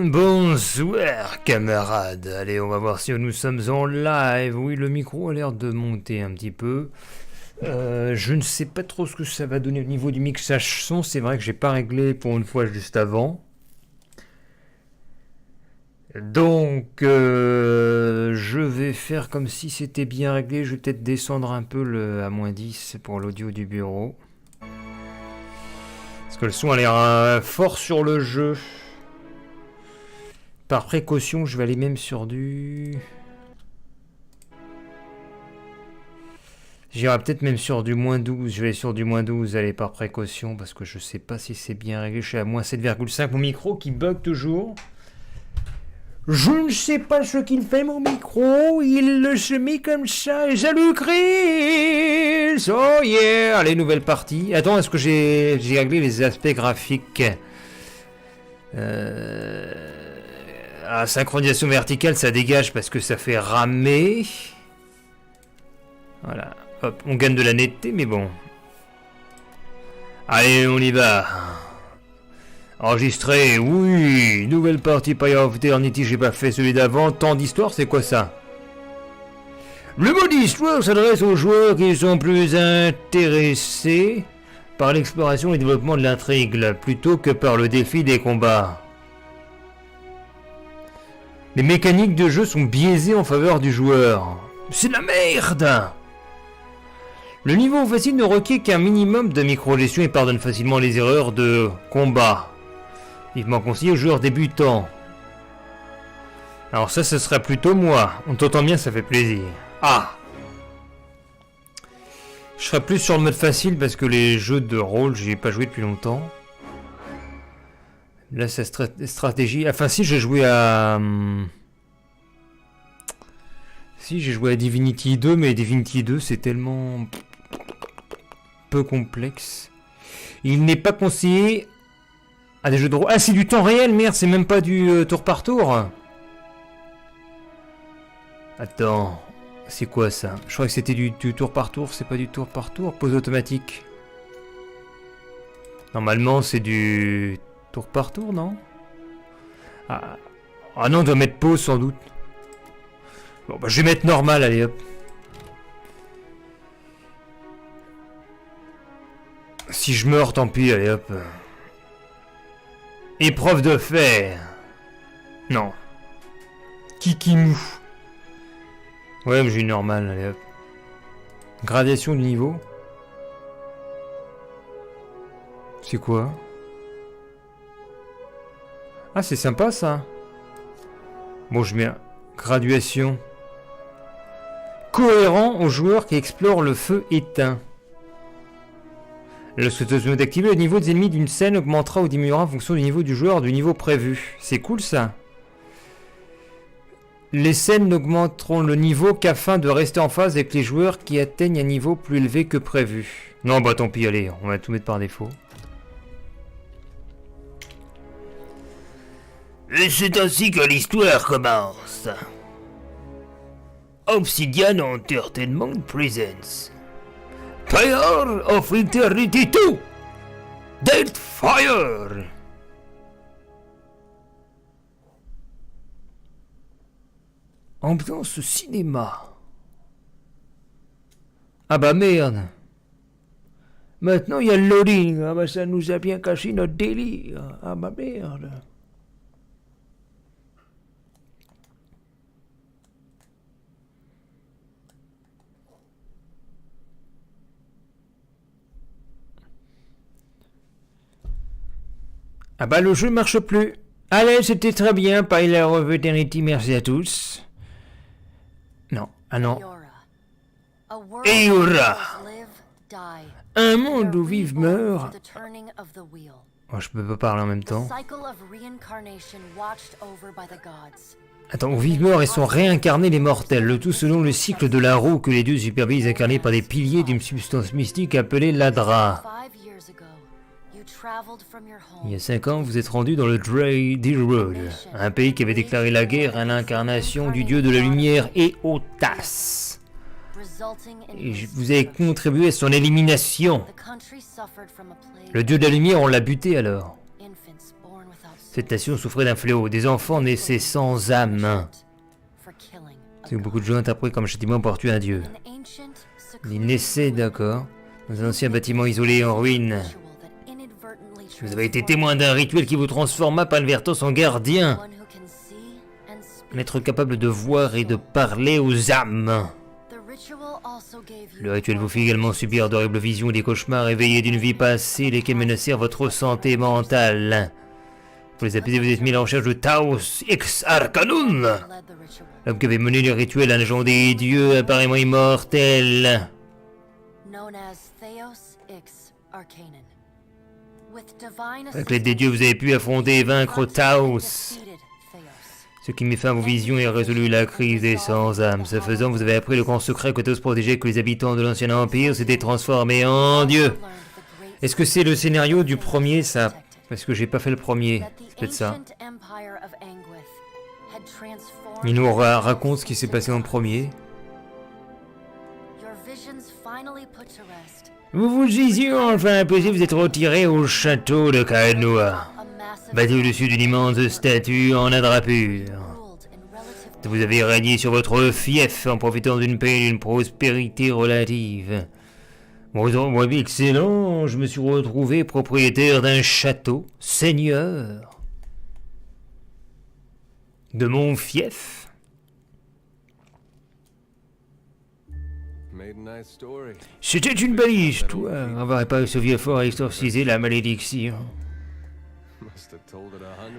Bonsoir camarades, allez on va voir si nous sommes en live. Oui, le micro a l'air de monter un petit peu. Je ne sais pas trop ce que ça va donner au niveau du mixage son. C'est vrai que j'ai pas réglé pour une fois juste avant. Donc je vais faire comme si c'était bien réglé. Je vais peut-être descendre un peu à moins 10 pour l'audio du bureau. Parce que le son a l'air fort sur le jeu. Par précaution, je vais aller même sur du... J'irai peut-être même sur du moins 12. Je vais aller sur du moins 12, allez, par précaution, parce que je sais pas si c'est bien réglé. Je suis à moins 7,5. Mon micro qui bug toujours. Je ne sais pas ce qu'il fait, mon micro. Il se met comme ça. Salut, Chris! Oh yeah! Allez, nouvelle partie. Attends, est-ce que j'ai réglé les aspects graphiques? La synchronisation verticale, ça dégage parce que ça fait ramer. Voilà. Hop, on gagne de la netteté, mais bon. Allez, on y va. Enregistré, oui. Nouvelle partie Pyre of Eternity, j'ai pas fait celui d'avant. Temps d'histoire, c'est quoi ça? Le mode histoire s'adresse aux joueurs qui sont plus intéressés par l'exploration et le développement de l'intrigue, plutôt que par le défi des combats. Les mécaniques de jeu sont biaisées en faveur du joueur. C'est de la merde! Le niveau facile ne requiert qu'un minimum de micro-gestion et pardonne facilement les erreurs de combat. Vivement conseillé aux joueurs débutants. Alors ça, ce serait plutôt moi. On t'entend bien, ça fait plaisir. Ah! Je serais plus sur le mode facile parce que les jeux de rôle, j'y ai pas joué depuis longtemps. Là, c'est stratégie. Enfin, si, j'ai joué à... Si, j'ai joué à Divinity 2, mais Divinity 2, c'est tellement... peu complexe. Il n'est pas conseillé à des jeux de rôle... Ah, c'est du temps réel, merde, c'est même pas du tour par tour. Attends, c'est quoi ça? Je crois que c'était du tour par tour, c'est pas du tour par tour. Pause automatique. Normalement, c'est du... tour par tour, non? Ah non, on doit mettre pause sans doute. Bon, bah, je vais mettre normal, allez hop. Si je meurs, tant pis, allez hop. Épreuve de fer. Non. Kikimou. Ouais, mais j'ai eu normal, allez hop. Gradation du niveau. C'est quoi? Ah, c'est sympa ça. Bon, je mets un... graduation. Cohérent aux joueurs qui explorent le feu éteint. Lorsque tu es activé, le niveau des ennemis d'une scène augmentera ou diminuera en fonction du niveau du joueur du niveau prévu. C'est cool ça. Les scènes n'augmenteront le niveau qu'afin de rester en phase avec les joueurs qui atteignent un niveau plus élevé que prévu. Non, bah tant pis, allez, on va tout mettre par défaut. Et c'est ainsi que l'histoire commence. Obsidian Entertainment Presents Pyre of Eternity 2 Deadfire. Ambiance cinéma. Ah bah merde. Maintenant il y a le loading. Ah bah ça nous a bien caché notre délire. Ah bah merde. Ah bah le jeu marche plus. Allez, c'était très bien, Pyre of Eternity, merci à tous. Non, ah non. Eora. Un monde où vivent meurent. Oh, je peux pas parler en même temps. Attends, où vivent meurent et sont réincarnés les mortels, le tout selon le cycle de la roue que les dieux supervisent incarnés par des piliers d'une substance mystique appelée l'Adra. Il y a 5 ans, vous êtes rendu dans le Dread, un pays qui avait déclaré la guerre à l'incarnation du dieu de la lumière Eotas. Et vous avez contribué à son élimination. Le dieu de la lumière, on l'a buté alors. Cette nation souffrait d'un fléau, des enfants naissaient sans âme. C'est que beaucoup de gens interprètent comme châtiment pour tuer un dieu. Ils naissaient, d'accord, dans un ancien bâtiment isolé en ruine. Vous avez été témoin d'un rituel qui vous transforma par inadvertance en gardien. Un être capable de voir et de parler aux âmes. Le rituel vous fit également subir d'horribles visions et des cauchemars réveillés d'une vie passée, lesquels menacèrent votre santé mentale. Pour les apaiser, vous êtes mis à la recherche de Taos X Arcanum. L'homme qui avait mené le rituel, un agent des dieux apparemment immortel. Avec l'aide des dieux, vous avez pu affronter et vaincre Taos. Ce qui met fin à vos visions et a résolu la crise des sans-âmes. Ce faisant, vous avez appris le grand secret que Taos protégeait, que les habitants de l'ancien empire s'étaient transformés en dieux. Est-ce que c'est le scénario du premier, ça? Parce que j'ai pas fait le premier. C'est peut-être ça. Il nous raconte ce qui s'est passé en premier. Vous vous disiez enfin impossible, vous êtes retiré au château de Kaenoa, bâti au-dessus d'une immense statue en adrapure. Vous avez régné sur votre fief en profitant d'une paix et d'une prospérité relative. Moi, excellent, je me suis retrouvé propriétaire d'un château, seigneur de mon fief. C'était une belle histoire, avoir pas ce vieux fort à exorciser la malédiction.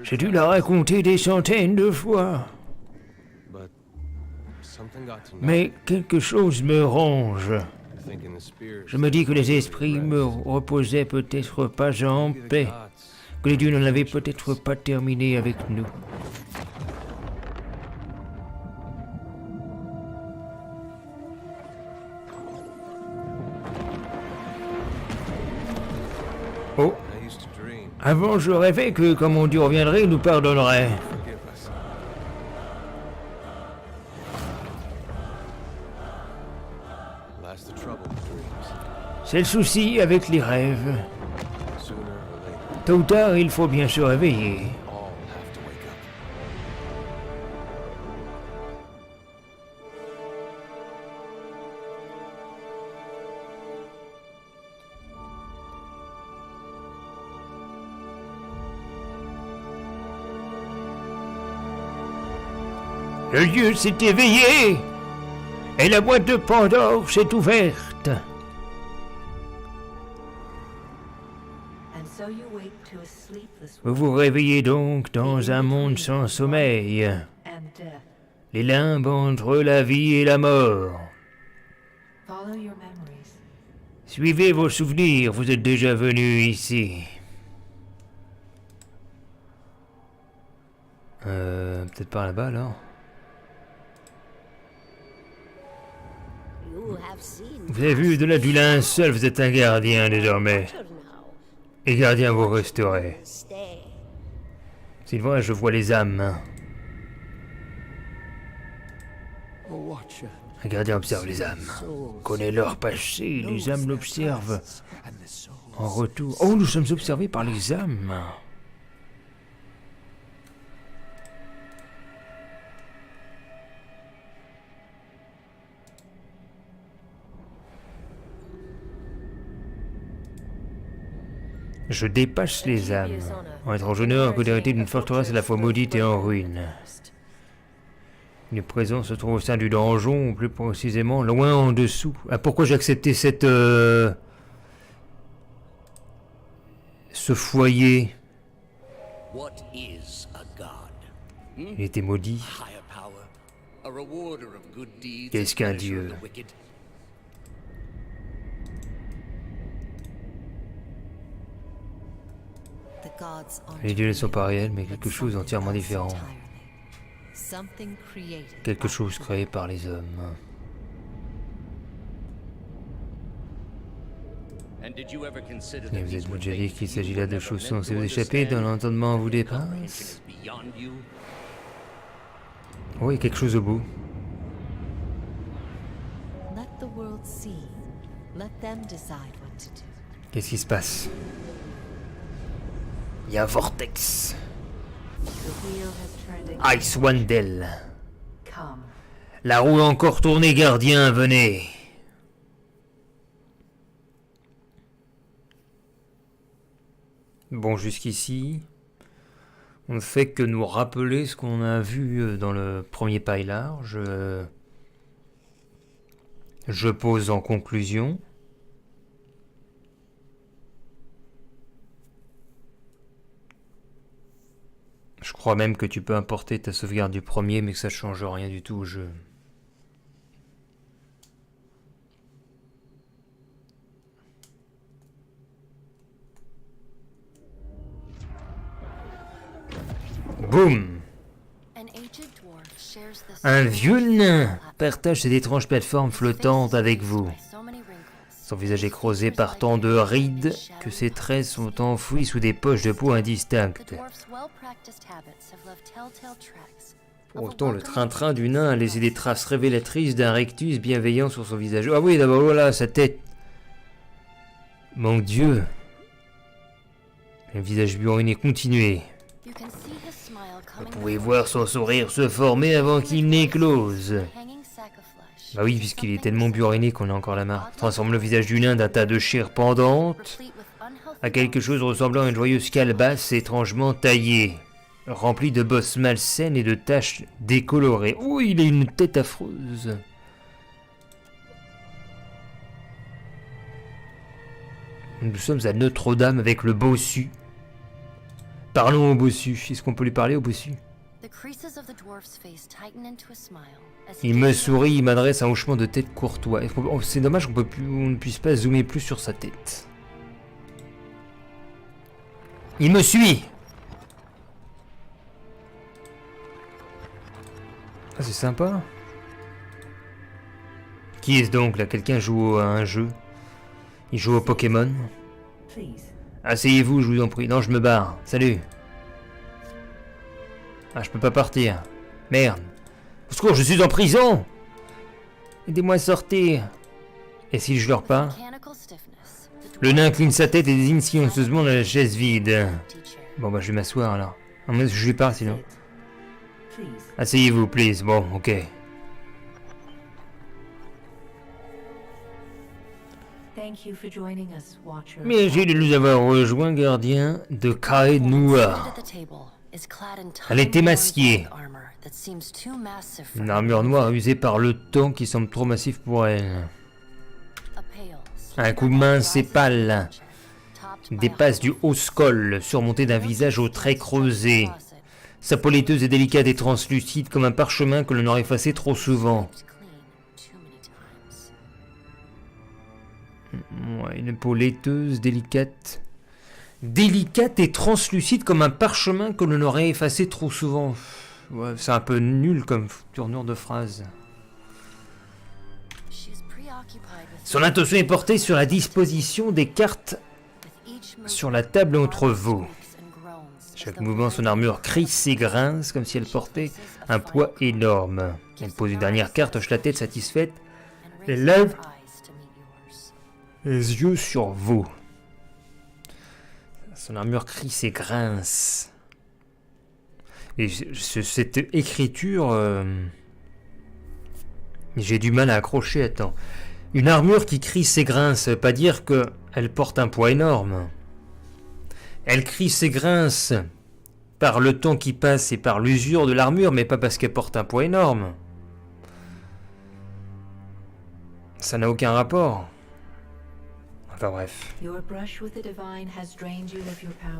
J'ai dû la raconter des centaines de fois. Mais quelque chose me ronge. Je me dis que les esprits me reposaient peut-être pas en paix, que les dieux n'en avaient peut-être pas terminé avec nous. Oh. Avant, je rêvais que, quand mon Dieu reviendrait, il nous pardonnerait. C'est le souci avec les rêves. Tôt ou tard, il faut bien se réveiller. Le lieu s'est éveillé et la boîte de Pandore s'est ouverte. Vous vous réveillez donc dans un monde sans sommeil, les limbes entre la vie et la mort. Suivez vos souvenirs, vous êtes déjà venu ici. Peut-être par là-bas alors. Vous avez vu au-delà du linceul, vous êtes un gardien désormais. Et gardien vous resterez. Sylvain, je vois les âmes. Un gardien observe les âmes. Connaît leur passé, les âmes l'observent. En retour... Oh, nous sommes observés par les âmes. Je dépasse les âmes. En étrange honneur, en côté d'une forteresse à la fois maudite et en ruine. Une présence se trouve au sein du donjon, ou plus précisément, loin en dessous. Ah, pourquoi j'ai accepté cette... ce foyer? Il était maudit. Qu'est-ce qu'un dieu? Les dieux ne sont pas réels, mais quelque chose d'entièrement différent. Quelque chose créé par les hommes. Et vous êtes déjà dit qu'il s'agit là de choses censées vous échapper, dont l'entendement vous dépasse? Oui, quelque chose au bout. Qu'est-ce qui se passe? Il y a un vortex. Icewandel. La roue a encore tourné, gardien, venez. Bon, jusqu'ici, on ne fait que nous rappeler ce qu'on a vu dans le premier paillard. Je pose en conclusion. Je crois même que tu peux importer ta sauvegarde du premier, mais que ça ne change rien du tout au jeu. Boum! Un vieux nain partage cette étrange plateforme flottante avec vous. Son visage est creusé par tant de rides que ses traits sont enfouis sous des poches de peau indistinctes. Pourtant, le train-train du nain a laissé des traces révélatrices d'un rectus bienveillant sur son visage. Ah oui, d'abord, voilà, sa tête. Mon Dieu. Le visage buanné continué. Vous pouvez voir son sourire se former avant qu'il n'éclose. Bah oui, puisqu'il est tellement buanné qu'on a encore la marre. Transforme le visage du nain d'un tas de chair pendante à quelque chose ressemblant à une joyeuse calebasse étrangement taillée, remplie de bosses malsaines et de taches décolorées. Oh, il a une tête affreuse. Nous sommes à Notre-Dame avec le bossu. Parlons au bossu. Est-ce qu'on peut lui parler au bossu? Il me sourit, il m'adresse un hochement de tête courtois. C'est dommage qu'on ne puisse pas zoomer plus sur sa tête. Il me suit. Ah, c'est sympa. Qui est-ce donc là? Quelqu'un joue à un jeu? Il joue au Pokémon? Asseyez-vous, je vous en prie. Non, je me barre. Salut. Ah, je peux pas partir. Merde. Au secours, je suis en prison. Aidez-moi à sortir. Et si je leur pas? Le nain incline sa tête et désigne silencieusement la chaise vide. Bon, bah, je vais m'asseoir alors. Non, je vais pas sinon. Asseyez-vous, please. Bon, ok. Merci de nous avoir rejoints, gardien de Kae-Noa. Elle est émaciée. Une armure noire usée par le temps qui semble trop massif pour elle. Un coup de main sépale dépasse du haut scol, surmonté d'un visage aux traits creusés. Sa peau laiteuse est délicate et translucide comme un parchemin que l'on aurait effacé trop souvent. Ouais, une peau laiteuse, délicate. Délicate et translucide comme un parchemin que l'on aurait effacé trop souvent. Ouais, c'est un peu nul comme tournure de phrase. Son attention est portée sur la disposition des cartes sur la table entre vous. Chaque mouvement, son armure crisse et grince comme si elle portait un poids énorme. Elle pose une dernière carte, hoche la tête satisfaite et lève les yeux sur vous. Son armure crisse et grince. Et cette écriture... j'ai du mal à accrocher, attends. Une armure qui crisse et grince, ça veut pas dire qu'elle porte un poids énorme. Elle crisse et grince par le temps qui passe et par l'usure de l'armure, mais pas parce qu'elle porte un poids énorme. Ça n'a aucun rapport. Enfin bref.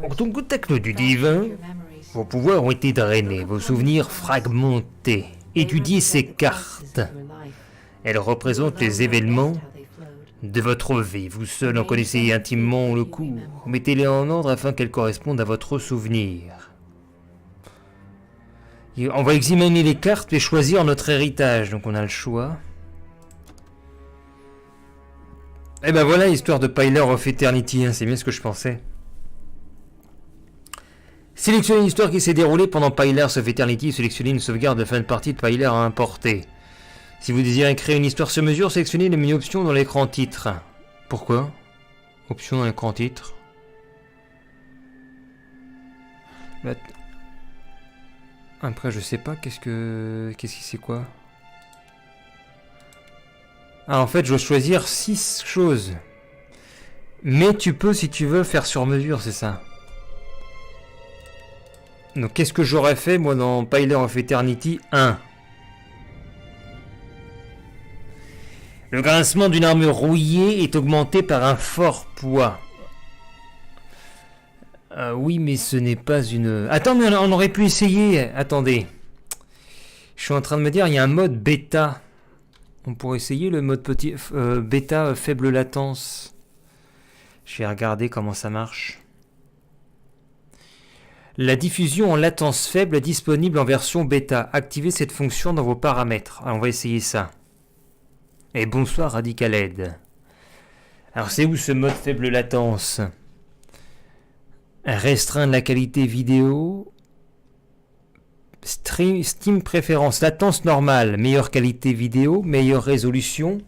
Au contact du divin, vos pouvoirs ont été drainés, vos souvenirs fragmentés. Étudiez ces cartes. Elles représentent les événements de votre vie. Vous seul en connaissez intimement le cours. Mettez-les en ordre afin qu'elles correspondent à votre souvenir. Et on va examiner les cartes et choisir notre héritage. Donc on a le choix. Et ben voilà, histoire de Pyler of Eternity, hein, c'est bien ce que je pensais. Sélectionnez une histoire qui s'est déroulée pendant Pillars of Eternity, sélectionnez une sauvegarde de fin de partie de Pyler à importer. Si vous désirez créer une histoire sur mesure, sélectionnez le menu options dans l'écran titre. Pourquoi? Options dans l'écran titre. Après, je sais pas, qu'est-ce qui c'est quoi? Ah, en fait, je dois choisir 6 choses. Mais tu peux, si tu veux, faire sur mesure, c'est ça. Donc, qu'est-ce que j'aurais fait, moi, dans Pyre of Eternity 1? Le grincement d'une armure rouillée est augmenté par un fort poids. Oui, mais ce n'est pas une... Attends, mais on aurait pu essayer. Attendez. Je suis en train de me dire, il y a un mode bêta. On pourrait essayer le mode bêta faible latence. Je vais regarder comment ça marche. La diffusion en latence faible est disponible en version bêta. Activez cette fonction dans vos paramètres. Alors, on va essayer ça. Et bonsoir Radical Aid. Alors c'est où ce mode faible latence? Restreindre la qualité vidéo. Steam préférence. Latence normale. Meilleure qualité vidéo. Meilleure résolution.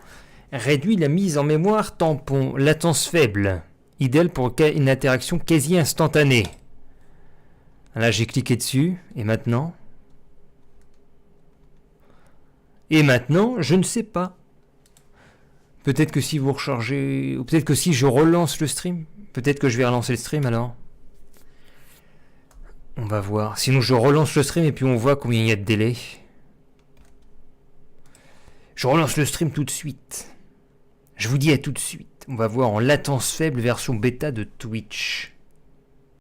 Réduit la mise en mémoire tampon. Latence faible. Idéal pour une interaction quasi instantanée. Là j'ai cliqué dessus. Et maintenant? Et maintenant, je ne sais pas. Peut-être que si vous rechargez... Ou peut-être que si je relance le stream. Peut-être que je vais relancer le stream alors. On va voir. Sinon je relance le stream et puis on voit combien il y a de délai. Je relance le stream tout de suite. Je vous dis à tout de suite. On va voir en latence faible version bêta de Twitch.